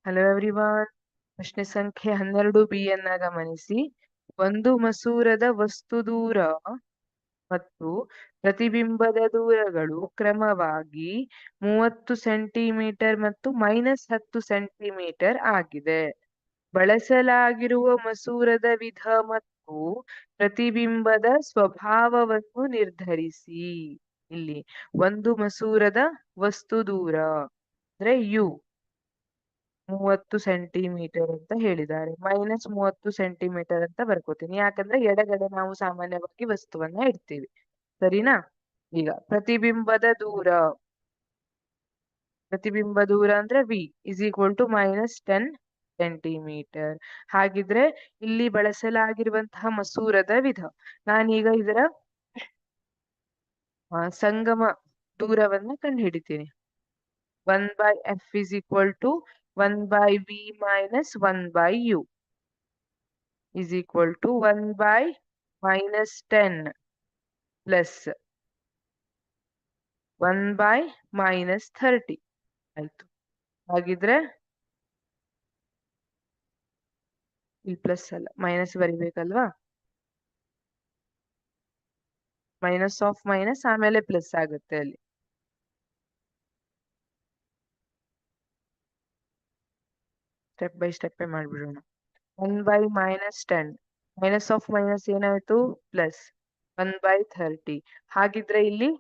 Hello everyone. ಪ್ರಶ್ನೆ ಸಂಖ್ಯೆ 12B ಯನ್ನ ಗಮನಿಸಿ. ಒಂದು ಮಸೂರದ ವಸ್ತು ದೂರ ಮತ್ತು ಪ್ರತಿಬಿಂಬದ ದೂರಗಳು ಕ್ರಮವಾಗಿ 30 ಸೆಂಟಿಮೀಟರ್ ಮತ್ತು -10 ಸೆಂಟಿಮೀಟರ್ ಆಗಿದೆ. ಬಳಸಲಾಗಿರುವ ಮಸೂರದ ವಿಧ ಮತ್ತು ಪ್ರತಿಬಿಂಬದ ಸ್ವಭಾವವನ್ನು ನಿರ್ಧರಿಸಿ. ಇಲ್ಲಿ ಒಂದು ಮಸೂರದ ವಸ್ತು ದೂರ ಅಂದ್ರೆ ಯು 30 ಸೆಂಟಿಮೀಟರ್ ಅಂತ ಹೇಳಿದ್ದಾರೆ. -30 ಸೆಂಟಿಮೀಟರ್ ಅಂತ ಬರ್ಕೋತೀನಿ, ಯಾಕಂದ್ರೆ ಎಡಗಡೆ ನಾವು ಸಾಮಾನ್ಯವಾಗಿ ವಸ್ತುವನ್ನ ಇಡ್ತೀವಿ. ಸರಿನಾ? ಈಗ ಪ್ರತಿಬಿಂಬದ ದೂರ ಅಂದ್ರೆ V is equal to -10 centimetre. ಹಾಗಿದ್ರೆ ಇಲ್ಲಿ ಬಳಸಲಾಗಿರುವಂತಹ ಮಸೂರದ ವಿಧ, ನಾನೀಗ ಇದರ ಸಂಗಮ ದೂರವನ್ನ ಕಂಡುಹಿಡಿತೀನಿ. 1/f is equal to 1/v minus 1/u is equal to 1/-10 plus 1/-30 ಆಯ್ತು. ಹಾಗಿದ್ರೆ ಇಲ್ಲಿ ಪ್ಲಸ್ ಅಲ್ಲ ಮೈನಸ್ ಬರಿಬೇಕಲ್ವಾ? ಮೈನಸ್ ಆಫ್ ಮೈನಸ್ ಆಮೇಲೆ ಪ್ಲಸ್ ಆಗುತ್ತೆ ಅಲ್ಲಿ. ಸ್ಟೆಪ್ ಬೈ ಸ್ಟೆಪ್ ಮಾಡ್ಬಿಡೋಣ. 1/-10 ಮೈನಸ್ ಆಫ್ ಮೈನಸ್ ಏನಾಯ್ತು? ಪ್ಲಸ್ 1/30. ಹಾಗಿದ್ರೆ ಇಲ್ಲಿ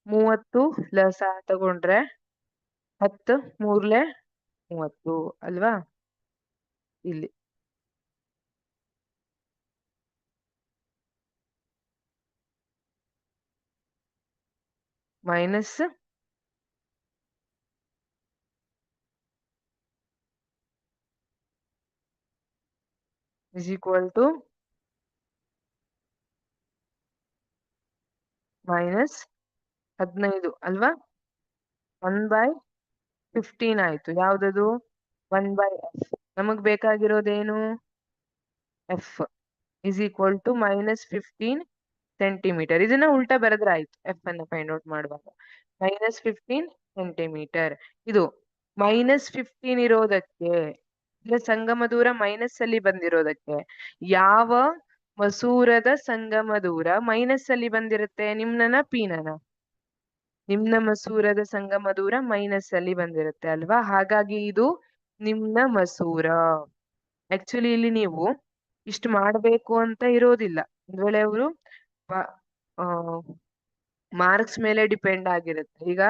30 ಲಸ ತಗೊಂಡ್ರೆ 10 3 30 ಅಲ್ವಾ? ಇಲ್ಲಿ ಮೈನಸ್ is equal to -15 ಅಲ್ವಾ? 1/15 ಆಯ್ತು. ಯಾವ್ದದು? 1/f. ನಮಗ್ ಬೇಕಾಗಿರೋದೇನು? F is equal to -15 centimetre. ಇದನ್ನ ಉಲ್ಟಾ ಬರೆದ್ರೆ ಆಯ್ತು ಎಫ್ ಅನ್ನ ಫೈಂಡ್ ಔಟ್ ಮಾಡುವಾಗ. -15 ಸೆಂಟಿಮೀಟರ್. ಇದು -15 ಇರೋದಕ್ಕೆ, ಅಂದ್ರೆ ಸಂಗಮ ದೂರ ಮೈನಸ್ ಅಲ್ಲಿ ಬಂದಿರೋದಕ್ಕೆ ಯಾವ ಮಸೂರದ ಸಂಗಮ ದೂರ ಮೈನಸ್ ಅಲ್ಲಿ ಬಂದಿರುತ್ತೆ? ನಿಮ್ನನ ಪೀನನ? ನಿಮ್ನ ಮಸೂರದ ಸಂಗಮ ದೂರ ಮೈನಸ್ ಅಲ್ಲಿ ಬಂದಿರುತ್ತೆ ಅಲ್ವಾ? ಹಾಗಾಗಿ ಇದು ನಿಮ್ನ ಮಸೂರ. ಆಕ್ಚುಲಿ ಇಲ್ಲಿ ನೀವು ಇಷ್ಟು ಮಾಡಬೇಕು ಅಂತ ಇರೋದಿಲ್ಲ. ಒಂದ್ ವೇಳೆ ಅವರು ಮಾರ್ಕ್ಸ್ ಮೇಲೆ ಡಿಪೆಂಡ್ ಆಗಿರುತ್ತೆ. ಈಗ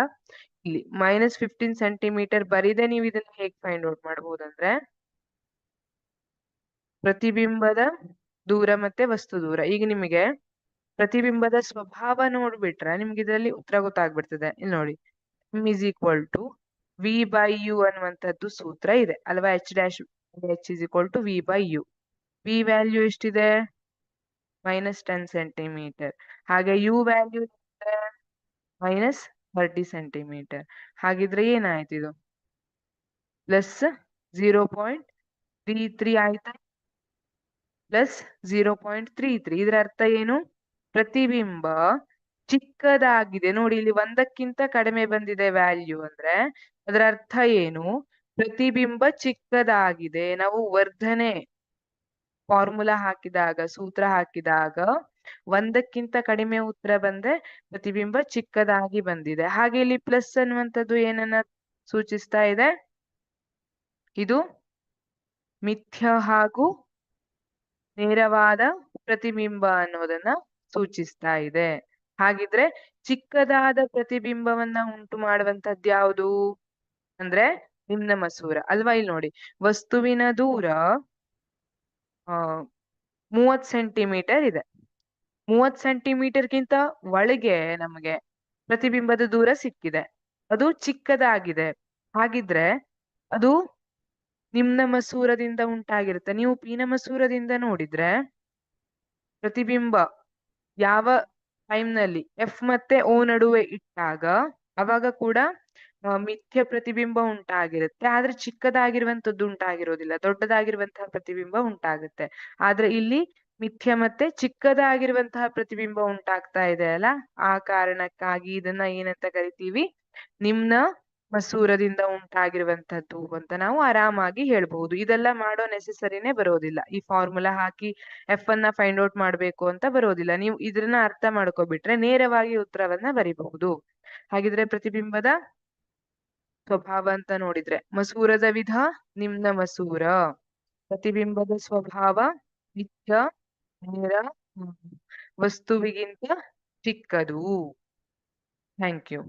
ಇಲ್ಲಿ -15 ಸೆಂಟಿಮೀಟರ್ ಬರೀದೆ ನೀವು ಇದನ್ನ ಹೇಗ್ ಫೈಂಡ್ ಔಟ್ ಮಾಡಬಹುದಂದ್ರೆ, ಪ್ರತಿಬಿಂಬದ ದೂರ ಮತ್ತೆ ವಸ್ತು ದೂರ. ಈಗ ನಿಮಗೆ ಪ್ರತಿಬಿಂಬದ ಸ್ವಭಾವ ನೋಡ್ಬಿಟ್ರೆ ನಿಮ್ಗೆ ಇದರಲ್ಲಿ ಉತ್ತರ ಗೊತ್ತಾಗ್ಬಿಡ್ತದೆ. ಇಲ್ಲಿ ನೋಡಿ, m is equal to v/u ಅನ್ನುವಂಥದ್ದು ಸೂತ್ರ ಇದೆ ಅಲ್ವಾ? h' is equal to v/u. v value ಎಷ್ಟಿದೆ? -10 ಸೆಂಟಿಮೀಟರ್. ಹಾಗೆ u ವ್ಯಾಲ್ಯೂ -30 ಸೆಂಟಿಮೀಟರ್. ಹಾಗಿದ್ರೆ ಏನಾಯ್ತು? ಇದು +0.33 ಆಯ್ತಾ? +0.33. ಇದರ ಅರ್ಥ ಏನು? ಪ್ರತಿಬಿಂಬ ಚಿಕ್ಕದಾಗಿದೆ. ನೋಡಿ, ಇಲ್ಲಿ 1ಕ್ಕಿಂತ ಕಡಿಮೆ ಬಂದಿದೆ ವ್ಯಾಲ್ಯೂ ಅಂದ್ರೆ ಅದರ ಅರ್ಥ ಏನು? ಪ್ರತಿಬಿಂಬ ಚಿಕ್ಕದಾಗಿದೆ. ನಾವು ವರ್ಧನೆ ಫಾರ್ಮುಲಾ ಹಾಕಿದಾಗ, ಸೂತ್ರ ಹಾಕಿದಾಗ 1ಕ್ಕಿಂತ ಕಡಿಮೆ ಉತ್ತರ ಬಂದ್ರೆ ಪ್ರತಿಬಿಂಬ ಚಿಕ್ಕದಾಗಿ ಬಂದಿದೆ. ಹಾಗೆ ಇಲ್ಲಿ ಪ್ಲಸ್ ಅನ್ನುವಂಥದ್ದು ಏನನ್ನ ಸೂಚಿಸ್ತಾ ಇದೆ? ಇದು ಮಿಥ್ಯ ಹಾಗೂ ನೇರವಾದ ಪ್ರತಿಬಿಂಬ ಅನ್ನೋದನ್ನ ಸೂಚಿಸ್ತಾ ಇದೆ. ಹಾಗಿದ್ರೆ ಚಿಕ್ಕದಾದ ಪ್ರತಿಬಿಂಬವನ್ನ ಉಂಟು ಮಾಡುವಂತದ್ದು ಯಾವುದು ಅಂದ್ರೆ ನಿಮ್ನ ಮಸೂರ ಅಲ್ವಾ? ಇಲ್ಲಿ ನೋಡಿ, ವಸ್ತುವಿನ ದೂರ 30 ಸೆಂಟಿಮೀಟರ್ ಇದೆ. 30 ಸೆಂಟಿಮೀಟರ್ಗಿಂತ ಒಳಗೆ ನಮಗೆ ಪ್ರತಿಬಿಂಬದ ದೂರ ಸಿಕ್ಕಿದೆ, ಅದು ಚಿಕ್ಕದಾಗಿದೆ. ಹಾಗಿದ್ರೆ ಅದು ನಿಮ್ನ ಮಸೂರದಿಂದ ಉಂಟಾಗಿರುತ್ತೆ. ನೀವು ಪೀನ ಮಸೂರದಿಂದ ನೋಡಿದ್ರೆ ಪ್ರತಿಬಿಂಬ ಯಾವ ಟೈಮ್ ನಲ್ಲಿ ಎಫ್ ಮತ್ತೆ ಓ ನಡುವೆ ಇಟ್ಟಾಗ ಅವಾಗ ಕೂಡ ಮಿಥ್ಯ ಪ್ರತಿಬಿಂಬ ಉಂಟಾಗಿರುತ್ತೆ. ಆದ್ರೆ ಚಿಕ್ಕದಾಗಿರುವಂತದ್ದು ಉಂಟಾಗಿರೋದಿಲ್ಲ, ದೊಡ್ಡದಾಗಿರುವಂತಹ ಪ್ರತಿಬಿಂಬ ಉಂಟಾಗುತ್ತೆ. ಆದ್ರೆ ಇಲ್ಲಿ ಮಿಥ್ಯ ಮತ್ತೆ ಚಿಕ್ಕದಾಗಿರುವಂತಹ ಪ್ರತಿಬಿಂಬ ಉಂಟಾಗ್ತಾ ಇದೆ ಅಲ್ಲ? ಆ ಕಾರಣಕ್ಕಾಗಿ ಇದನ್ನ ಏನಂತ ಕರಿತೀವಿ? ನಿಮ್ನ ಮಸೂರದಿಂದ ಉಂಟಾಗಿರುವಂತದ್ದು ಅಂತ ನಾವು ಆರಾಮಾಗಿ ಹೇಳ್ಬಹುದು. ಇದೆಲ್ಲ ಮಾಡೋ ನೆಸೆಸರಿನೇ ಬರೋದಿಲ್ಲ. ಈ ಫಾರ್ಮುಲಾ ಹಾಕಿ ಎಫ್ ಅನ್ನ ಫೈಂಡ್ ಔಟ್ ಮಾಡ್ಬೇಕು ಅಂತ ಬರೋದಿಲ್ಲ. ನೀವು ಇದನ್ನ ಅರ್ಥ ಮಾಡ್ಕೊಬಿಟ್ರೆ ನೇರವಾಗಿ ಉತ್ತರವನ್ನ ಬರಿಬಹುದು. ಹಾಗಿದ್ರೆ ಪ್ರತಿಬಿಂಬದ ಸ್ವಭಾವ ಅಂತ ನೋಡಿದ್ರೆ ಮಸೂರದ ವಿಧ ನಿಮ್ನ ಮಸೂರ. ಪ್ರತಿಬಿಂಬದ ಸ್ವಭಾವ ನಿತ್ಯ, ನೇರ, ವಸ್ತುವಿಗಿಂತ ಚಿಕ್ಕದು. Thank you.